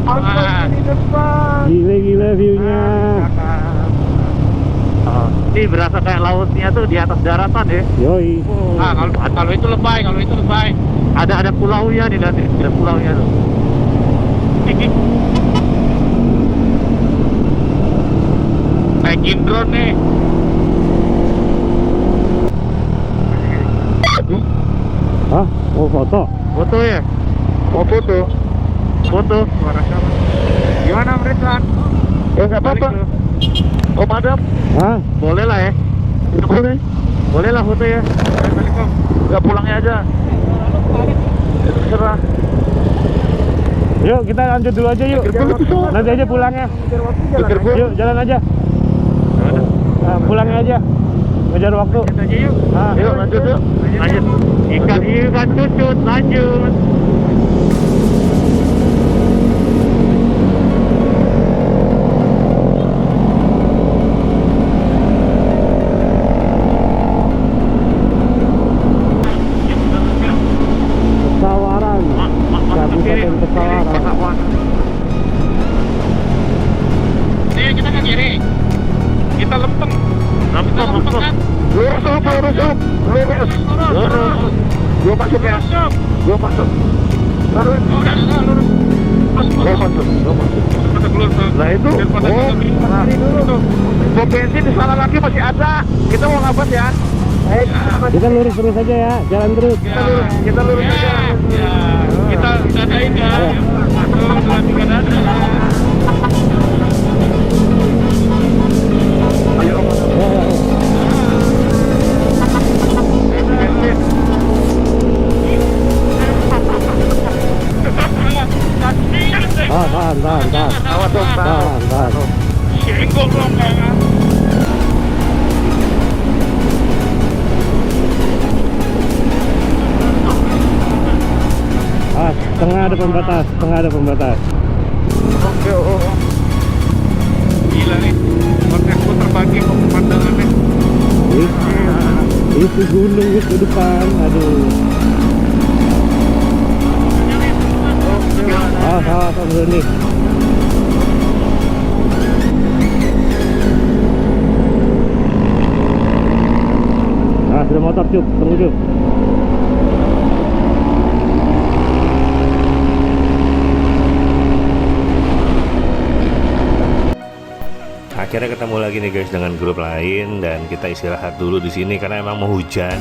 Wah. di depan. Gila viewnya. Ini berasa kayak lautnya tuh di atas daratan ya. Yoi. Ah, kalau itu lebay, kalau itu lebay. Ada pulaunya nih nanti, ada pulaunya tuh. Naikin drone nih. Hah? Oh foto? Foto ya? Mau foto? Foto. Suara siapa? Gimana Ridwan? Ya nggak apa-apa. Oh madam, Hah? boleh lah ya. Boleh. Boleh lah foto ya. Balik Om. Nggak pulangnya aja. Ya, terserah. Yuk kita lanjut dulu aja yuk. Nanti aja pulangnya. Yuk jalan aja. Nah, pulangnya aja. Ngejar waktu. Kita aja yuk. Nah, Yuk lanjut yuk. Lanjut. Ikan cucut lanjut. Pesawaran. Kabupaten Pesawaran. Nih kita ke kiri. Kita lempeng. Kita lempeng kan? Lurus up. Lurus. Gua masuk ya. Masuk. Gua masuk. Lurus. Oh, udah lurus. Gua masuk. Masuk lurus. Lah itu. Biar pada Oh, lebih. nah. Tuh. Pom bensin di sana lagi masih ada. Kita mau ngapas ya? Kita lurus terus aja ya. Jalan terus. Kita lurus aja. Ya. Kita dadain ya. Satu, dua, tiga dadah. Ayo. Bensin. Tahan. Awas dong, Tahan. Senggol dong ya. Tengah ada pembatas. Oke, oh. Gila nih. Podcastku terbagi kok pemandangannya. Itu gunung itu depan. Aduh. Salah sama nih. Sudah motor Cuk, tunggu Cuk. Akhirnya ketemu lagi nih guys dengan grup lain dan kita istirahat dulu di sini karena emang mau hujan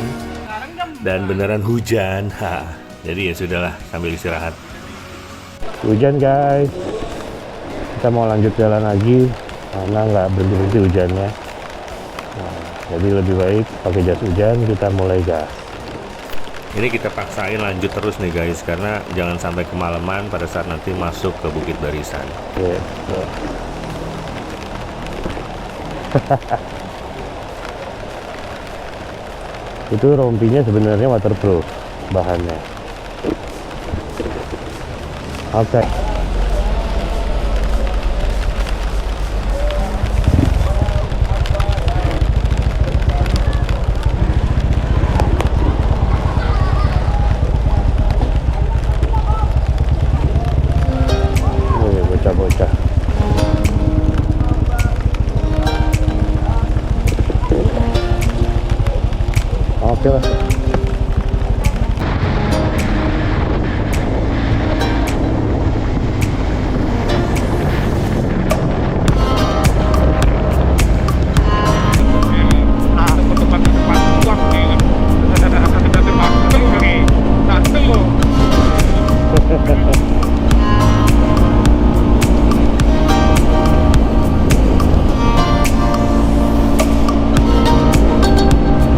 dan beneran hujan. Jadi ya sudahlah sambil istirahat. Hujan guys. Kita mau lanjut jalan lagi karena nggak berhenti hujannya. Jadi lebih baik pakai jas hujan, kita mulai gas. Ini kita paksain lanjut terus nih guys karena jangan sampai kemalaman pada saat nanti masuk ke Bukit Barisan. Itu rompinya sebenarnya waterproof bahannya. Oke. Bocah-bocah. Oke lah.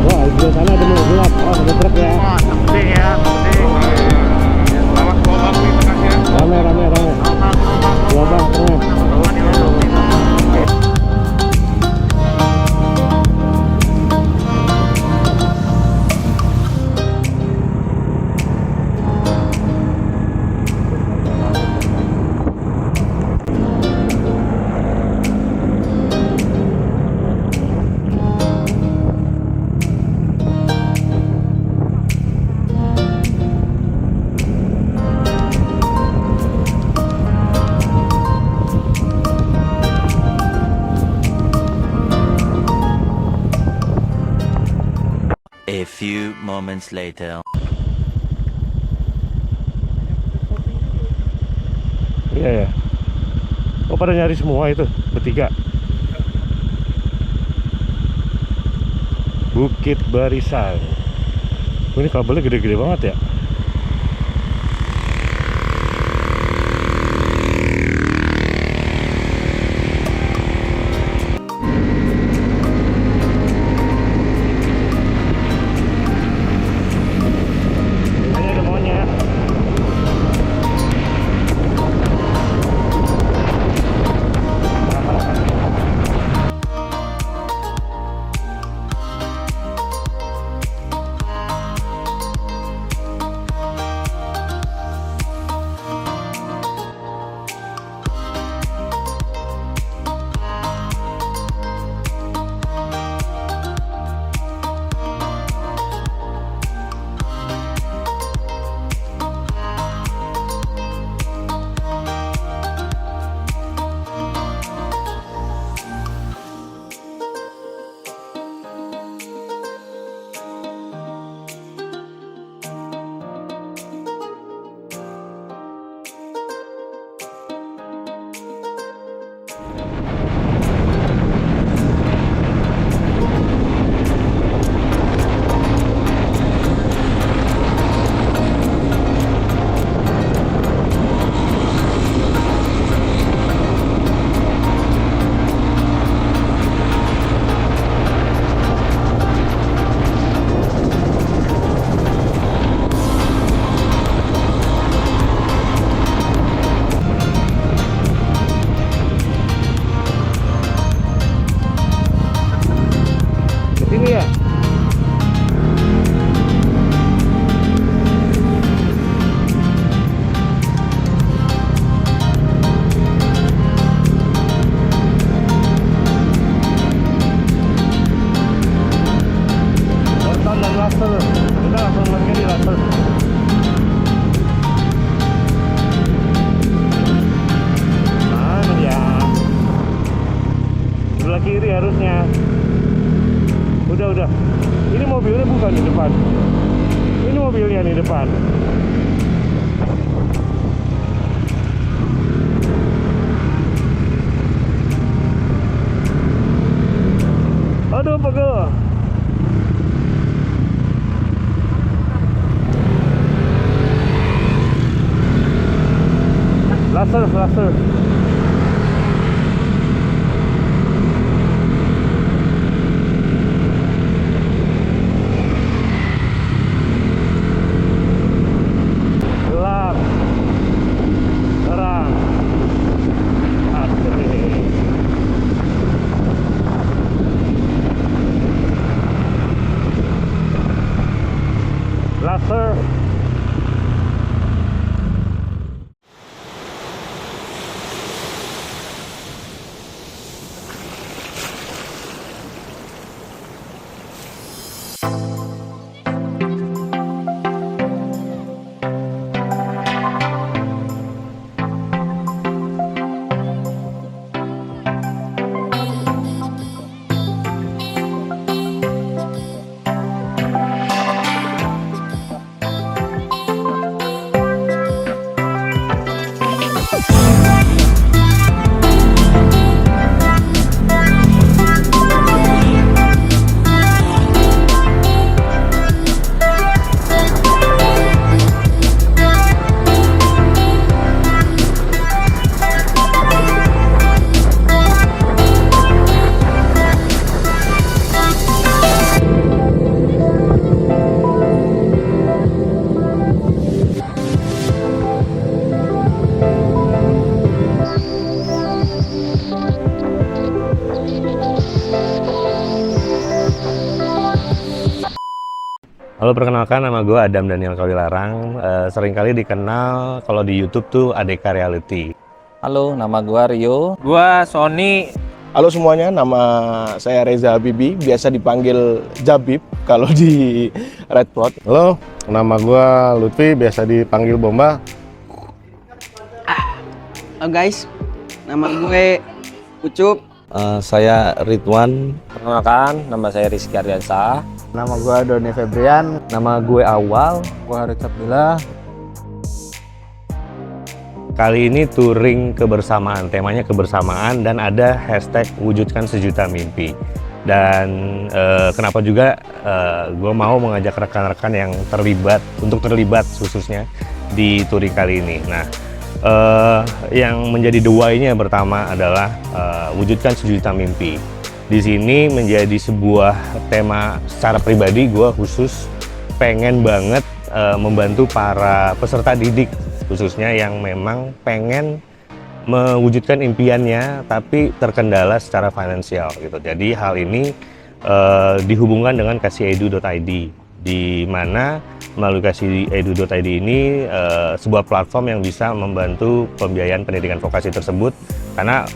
Wah, di sana ada mobil gelap. few moments later. Iya ya. Oh pada nyari semua itu bertiga. Bukit Barisan. Oh, ini kabelnya gede-gede banget ya. Ini ada monyet. Sini ya. Botan dan laser. Kita langsung lagi di laser. Mana ya? Sebelah kiri harusnya. Udah. Ini mobilnya bukan di depan. Ini mobilnya di depan. Aduh, pegel. Laser. Laser. Halo, perkenalkan, nama gue Adam Daniel Kawilarang. Seringkali dikenal kalau di YouTube tuh ADK Reality. Halo, nama gua Rio. Gua Sony. Halo semuanya, nama saya Reza Habibi, biasa dipanggil Jabib kalau di Red Plot. Halo, nama gua Lutfi, biasa dipanggil Bomba. Halo guys, nama gue Ucup. Saya Ridwan. Perkenalkan, nama saya Rizky Ardiansah. Nama gue Doni Febrian. Nama gue Awal. Gue Harit Sabdillah. Kali ini touring kebersamaan, temanya kebersamaan dan ada hashtag wujudkan sejuta mimpi. Dan kenapa juga gue mau mengajak rekan-rekan yang terlibat khususnya di touring kali ini. Nah, yang menjadi the why-nya pertama adalah wujudkan sejuta mimpi. Di sini menjadi sebuah tema secara pribadi, gue khusus pengen banget membantu para peserta didik khususnya yang memang pengen mewujudkan impiannya tapi terkendala secara finansial gitu. Jadi hal ini dihubungkan dengan kasiedu.id, di mana melalui kasiedu.id ini sebuah platform yang bisa membantu pembiayaan pendidikan vokasi tersebut, karena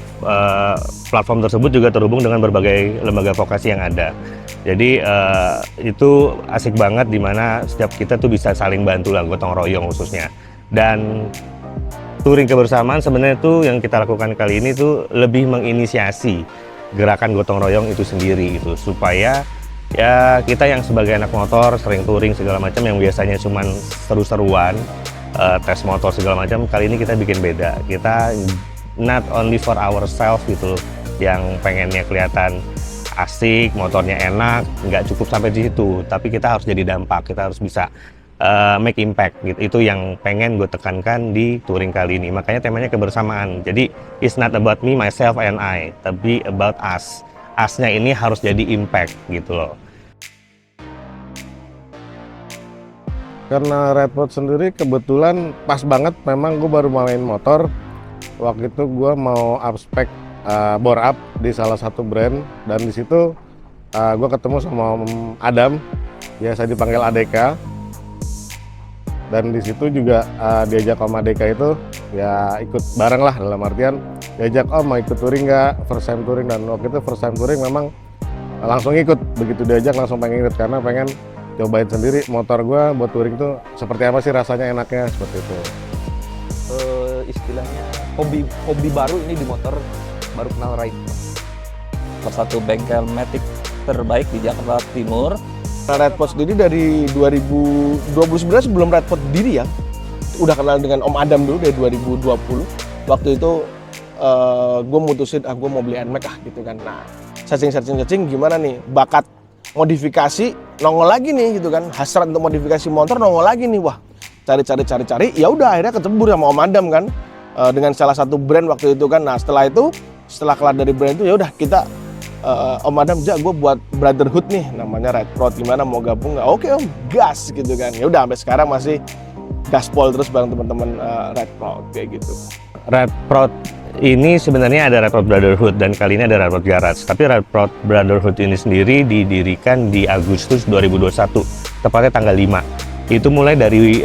platform tersebut juga terhubung dengan berbagai lembaga vokasi yang ada. Jadi itu asik banget, di mana setiap kita tuh bisa saling bantu lah, gotong royong khususnya. Dan touring kebersamaan sebenarnya tuh yang kita lakukan kali ini tuh lebih menginisiasi gerakan gotong royong itu sendiri gitu, supaya ya kita yang sebagai anak motor sering touring segala macam yang biasanya cuman seru-seruan tes motor segala macam, kali ini kita bikin beda. Kita not only for ourselves gitu, yang pengennya kelihatan asik, motornya enak, nggak cukup sampai di situ, tapi kita harus jadi dampak, kita harus bisa make impact gitu. Itu yang pengen gue tekankan di touring kali ini. Makanya temanya kebersamaan. Jadi it's not about me, myself, and I, tapi about us. Us-nya ini harus jadi impact gitu loh. Karena Red Road sendiri kebetulan pas banget, memang gue baru main motor. Waktu itu gue mau upspec bore up di salah satu brand, dan di situ gue ketemu sama Om Adam, biasa dipanggil ADK. Dan di situ juga diajak Om ADK itu ya ikut bareng lah, dalam artian diajak Om mau ikut touring nggak, first time touring. Dan waktu itu first time touring memang langsung ikut, begitu diajak langsung pengen ikut karena pengen cobain sendiri motor gue buat touring tuh seperti apa sih rasanya, enaknya seperti itu. Istilahnya hobi baru ini di motor, baru kenal ride. Salah satu bengkel Matic terbaik di Jakarta Timur. Red Pod sendiri dari 2020 sebenarnya sebelum Red Pod diri ya, udah kenal dengan Om Adam dulu dari 2020. Waktu itu gue mutusin gue mau beli NMAX gitu kan. Nah, searching gimana nih bakat modifikasi nongol lagi nih gitu kan, hasrat untuk modifikasi motor nongol lagi nih. Wah, cari, ya udah akhirnya ketemu sama Om Adam kan, dengan salah satu brand waktu itu kan. Nah, setelah kelar dari brand itu ya udah kita Om Adam, gue buat brotherhood nih namanya Red Road, gimana mau gabung nggak? Oke Om, gas gitu kan. Ya udah sampai sekarang masih gaspol terus bareng teman-teman Red Road kayak gitu. Red Road ini sebenarnya ada Red Road Brotherhood dan kali ini ada Red Road Garage. Tapi Red Road Brotherhood ini sendiri didirikan di Agustus 2021, tepatnya tanggal 5. Itu mulai dari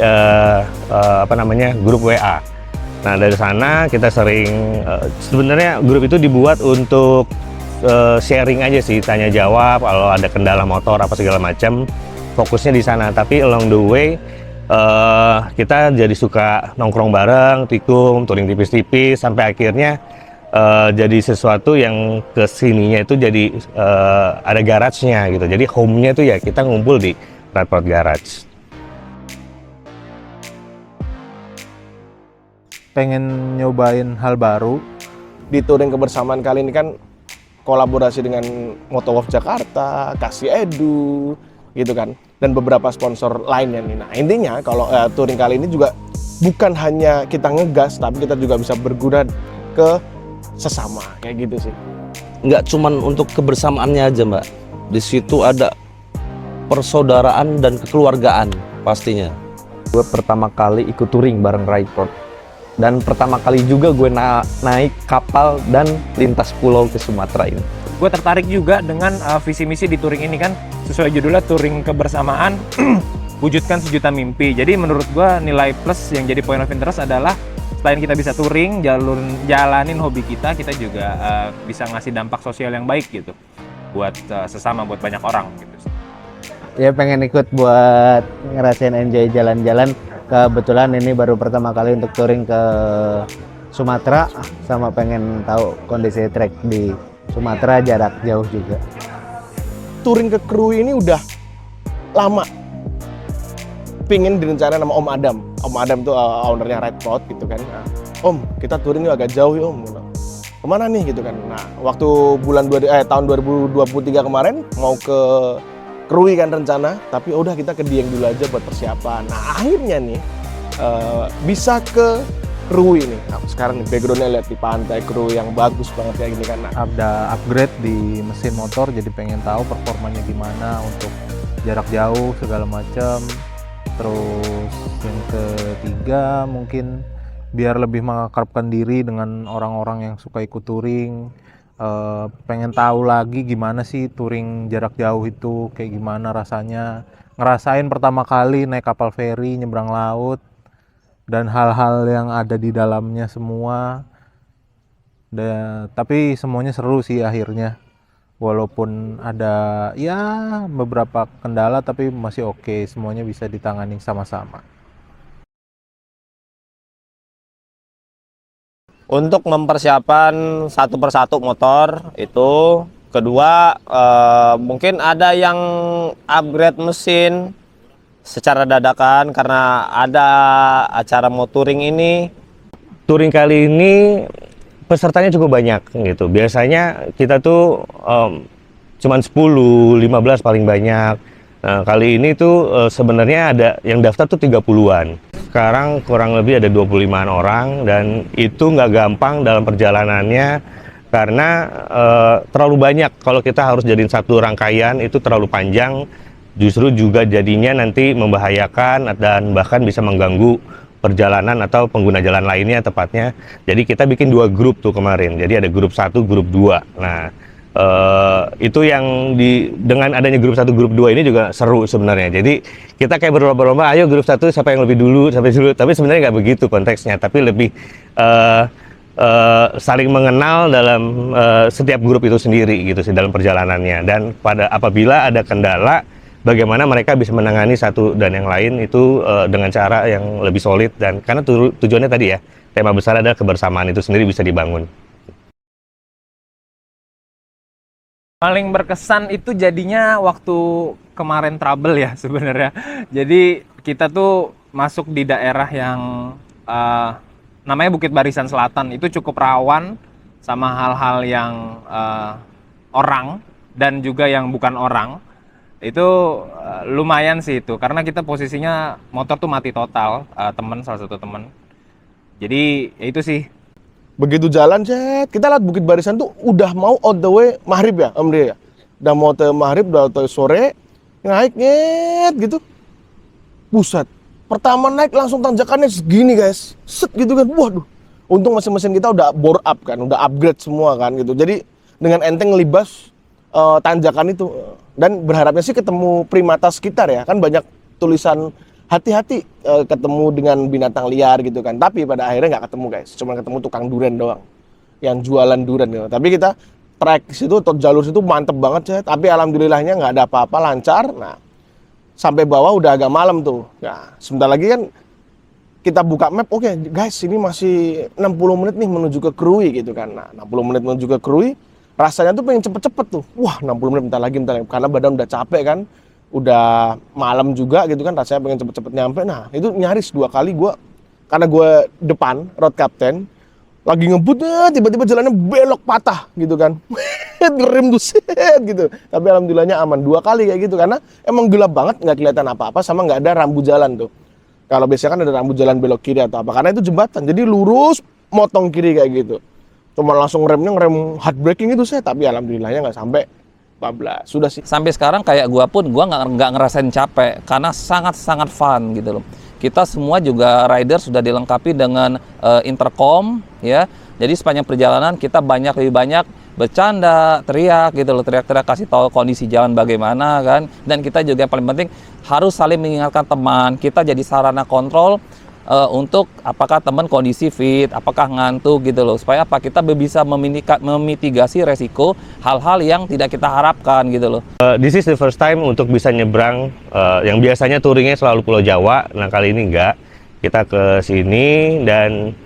grup WA. Nah, dari sana kita sering sebenarnya grup itu dibuat untuk sharing aja sih, tanya jawab kalau ada kendala motor apa segala macam, fokusnya di sana. Tapi along the way kita jadi suka nongkrong bareng, tikung, touring tipis-tipis, sampai akhirnya jadi sesuatu yang kesininya itu jadi ada garage-nya gitu. Jadi home-nya itu ya kita ngumpul di Red Road Garage. Pengen nyobain hal baru. Di touring kebersamaan kali ini kan kolaborasi dengan Motovolf Jakarta, Kasiedu, gitu kan, dan beberapa sponsor lainnya nih. Nah, intinya kalau touring kali ini juga bukan hanya kita ngegas, tapi kita juga bisa berguna ke sesama, kayak gitu sih. Nggak cuman untuk kebersamaannya aja, Mbak. Di situ ada persaudaraan dan kekeluargaan pastinya. Gue pertama kali ikut touring bareng Red Road. Dan pertama kali juga gue naik kapal dan lintas pulau ke Sumatera ini. Gue tertarik juga dengan visi misi di touring ini kan, sesuai judulnya touring kebersamaan, wujudkan sejuta mimpi. Jadi menurut gue nilai plus yang jadi point of interest adalah selain kita bisa touring, jalanin hobi kita juga bisa ngasih dampak sosial yang baik gitu buat sesama, buat banyak orang gitu. Ya pengen ikut buat ngerasain enjoy jalan-jalan. Kebetulan ini baru pertama kali untuk touring ke Sumatera, sama pengen tahu kondisi trek di Sumatera, jarak jauh juga. Touring ke kru ini udah lama pingin direncanain sama Om Adam. Om Adam tuh ownernya Ride Pod gitu kan. Nah, Om, kita touring agak jauh ya Om. Kemana nih gitu kan. Nah, waktu tahun 2023 kemarin mau ke Krui kan rencana, tapi udah kita ke Dieng dulu aja buat persiapan. Nah, akhirnya nih bisa ke Krui nih. Nah, sekarang nih backgroundnya lihat di pantai Krui yang bagus banget kayak gini kan. Nah, Ada upgrade di mesin motor, jadi pengen tahu performanya gimana untuk jarak jauh segala macam. Terus yang ketiga mungkin biar lebih mengakrabkan diri dengan orang-orang yang suka ikut touring. Pengen tahu lagi gimana sih touring jarak jauh itu, kayak gimana rasanya, ngerasain pertama kali naik kapal feri nyebrang laut dan hal-hal yang ada di dalamnya semua. Tapi semuanya seru sih akhirnya, walaupun ada ya beberapa kendala tapi masih oke, semuanya bisa ditangani sama-sama. Untuk mempersiapkan satu persatu motor itu, kedua mungkin ada yang upgrade mesin secara dadakan karena ada acara mau touring ini. Touring kali ini pesertanya cukup banyak gitu. Biasanya kita tuh cuman 10, 15 paling banyak. Nah, kali ini tuh sebenarnya ada yang daftar tuh 30-an. Sekarang kurang lebih ada 25-an orang, dan itu nggak gampang dalam perjalanannya karena terlalu banyak. Kalau kita harus jadiin satu rangkaian itu terlalu panjang, justru juga jadinya nanti membahayakan dan bahkan bisa mengganggu perjalanan atau pengguna jalan lainnya tepatnya. Jadi kita bikin 2 grup tuh kemarin. Jadi ada grup 1, grup 2. Nah, itu yang dengan adanya grup 1, grup 2 ini juga seru sebenarnya. Jadi kita kayak berlomba-lomba, ayo grup 1 siapa yang lebih dulu, sampai dulu. Tapi sebenarnya nggak begitu konteksnya, tapi lebih saling mengenal dalam setiap grup itu sendiri gitu sih dalam perjalanannya. Dan apabila ada kendala, bagaimana mereka bisa menangani satu dan yang lain itu dengan cara yang lebih solid. Dan karena tujuannya tadi ya, tema besar adalah kebersamaan itu sendiri bisa dibangun. Paling berkesan itu jadinya waktu kemarin trouble ya sebenarnya. Jadi kita tuh masuk di daerah yang namanya Bukit Barisan Selatan. Itu cukup rawan sama hal-hal yang orang dan juga yang bukan orang. Itu lumayan sih itu, karena kita posisinya motor tuh mati total, salah satu temen. Jadi ya itu sih. begitu jalan kita lihat Bukit Barisan tuh udah mau on the way maghrib ya Om Dea ya. Udah mau ke maghrib, udah ke sore, naik gitu. Buset. Pertama naik langsung tanjakannya segini guys. Set gitu kan. Waduh. Untung mesin-mesin kita udah bore up kan, udah upgrade semua kan gitu. Jadi dengan enteng libas tanjakan itu. Dan berharapnya sih ketemu primata sekitar ya. Kan banyak tulisan hati-hati ketemu dengan binatang liar gitu kan. Tapi pada akhirnya nggak ketemu guys. Cuma ketemu tukang durian doang yang jualan durian gitu. Tapi kita trek situ atau jalur situ mantep banget tapi alhamdulillahnya nggak ada apa-apa, lancar. Nah, sampai bawah udah agak malam tuh. Nah, sebentar lagi kan kita buka map, oke guys, ini masih 60 menit nih menuju ke Krui gitu kan. Nah, 60 menit menuju ke Krui, rasanya tuh pengen cepet-cepet tuh. Wah, 60 menit bentar lagi. Karena badan udah capek kan. Udah malam juga gitu kan, rasanya pengen cepet-cepet nyampe. Nah, itu nyaris 2 kali karena gue depan, road captain, lagi ngebut, tiba-tiba jalannya belok patah gitu kan. Ngerem tuh, gitu. Tapi alhamdulillahnya aman 2 kali kayak gitu, karena emang gelap banget, nggak kelihatan apa-apa, sama nggak ada rambu jalan tuh. Kalau biasanya kan ada rambu jalan belok kiri atau apa, karena itu jembatan, jadi lurus, motong kiri kayak gitu. Cuma langsung ngerem hard braking itu tapi alhamdulillahnya nggak sampai 14, sudah sih. Sampai sekarang kayak gua pun gua nggak ngerasain capek karena sangat-sangat fun gitu loh. Kita semua juga rider sudah dilengkapi dengan intercom ya. Jadi sepanjang perjalanan kita lebih banyak bercanda, teriak gitu loh, teriak-teriak kasih tahu kondisi jalan bagaimana kan. Dan kita juga yang paling penting harus saling mengingatkan teman. Kita jadi sarana kontrol untuk apakah teman kondisi fit, apakah ngantuk gitu loh, supaya kita bisa memitigasi resiko hal-hal yang tidak kita harapkan gitu loh. This is the first time untuk bisa nyebrang yang biasanya touringnya selalu Pulau Jawa. Nah, kali ini enggak, kita ke sini dan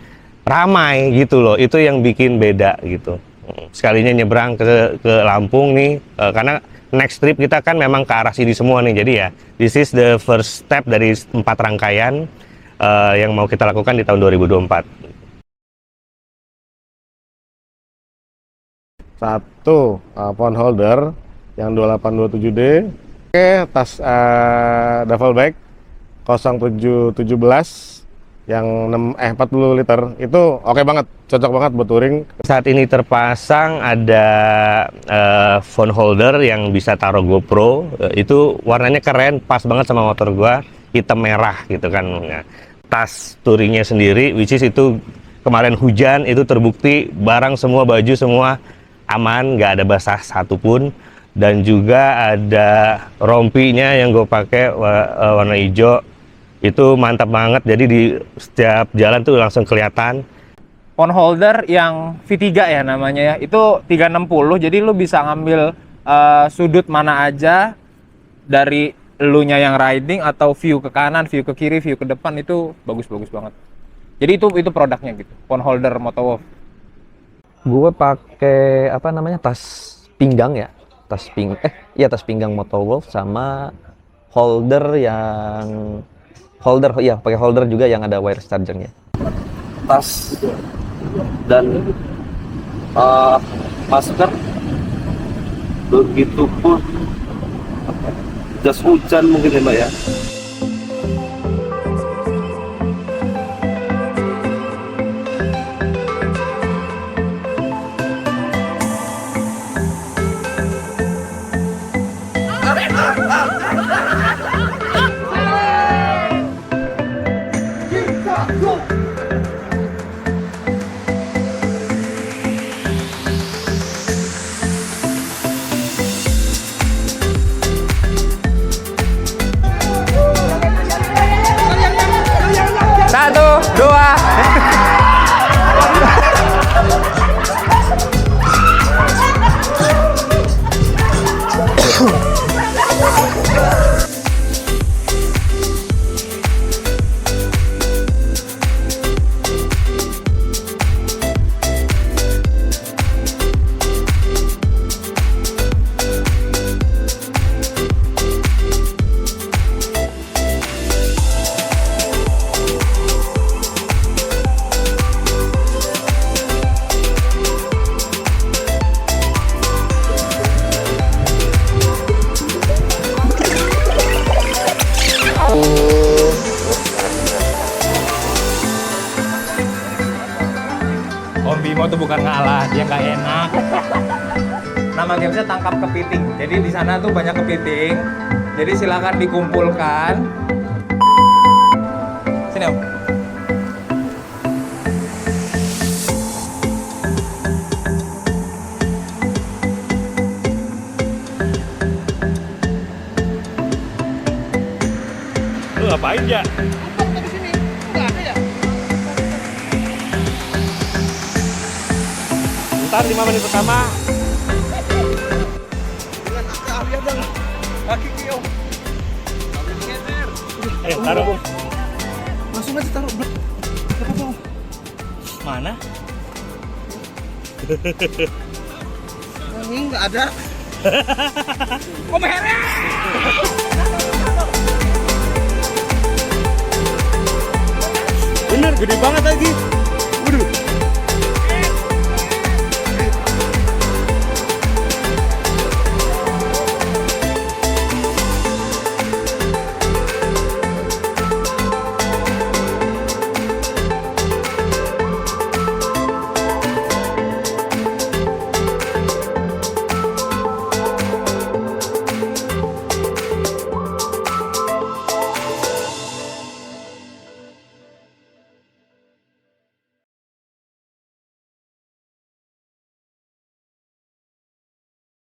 ramai gitu loh, itu yang bikin beda gitu. Sekalinya nyebrang ke Lampung nih, karena next trip kita kan memang ke arah sini semua nih. Jadi ya, this is the first step dari 4 rangkaian yang mau kita lakukan di tahun 2024. Satu phone holder yang 2827D. Oke, tas duffel bag 0717 yang 40 liter. Itu oke banget, cocok banget buat touring. Saat ini terpasang ada phone holder yang bisa taruh GoPro. Itu warnanya keren, pas banget sama motor gua, hitam merah gitu kan. Ya. Tas touringnya sendiri, which is itu kemarin hujan, itu terbukti barang semua, baju semua aman, nggak ada basah satupun. Dan juga ada rompinya yang gue pakai warna hijau, itu mantap banget. Jadi di setiap jalan tuh langsung kelihatan. Phone holder yang V3 ya namanya ya, itu 360, jadi lu bisa ngambil sudut mana aja dari elunya yang riding, atau view ke kanan, view ke kiri, view ke depan, itu bagus-bagus banget. Jadi itu produknya gitu, phone holder Motowolf. Gue pakai apa namanya, tas pinggang ya, tas pinggang Motowolf, sama holder pakai holder juga yang ada wire chargernya. Tas dan masker, begitu pun jas hujan mungkin ya Mbak ya. Satu, dua. Om Bimo tuh bukan ngalah, dia nggak enak. Nama gamesnya tangkap kepiting. Jadi di sana tuh banyak kepiting. Jadi silakan dikumpulkan. Sini Om. Lu ngapain ya? Ntar 5 menit pertama. Taruh. Langsung aja taruh. Mana? Ini nggak ada. Bener, gede banget lagi.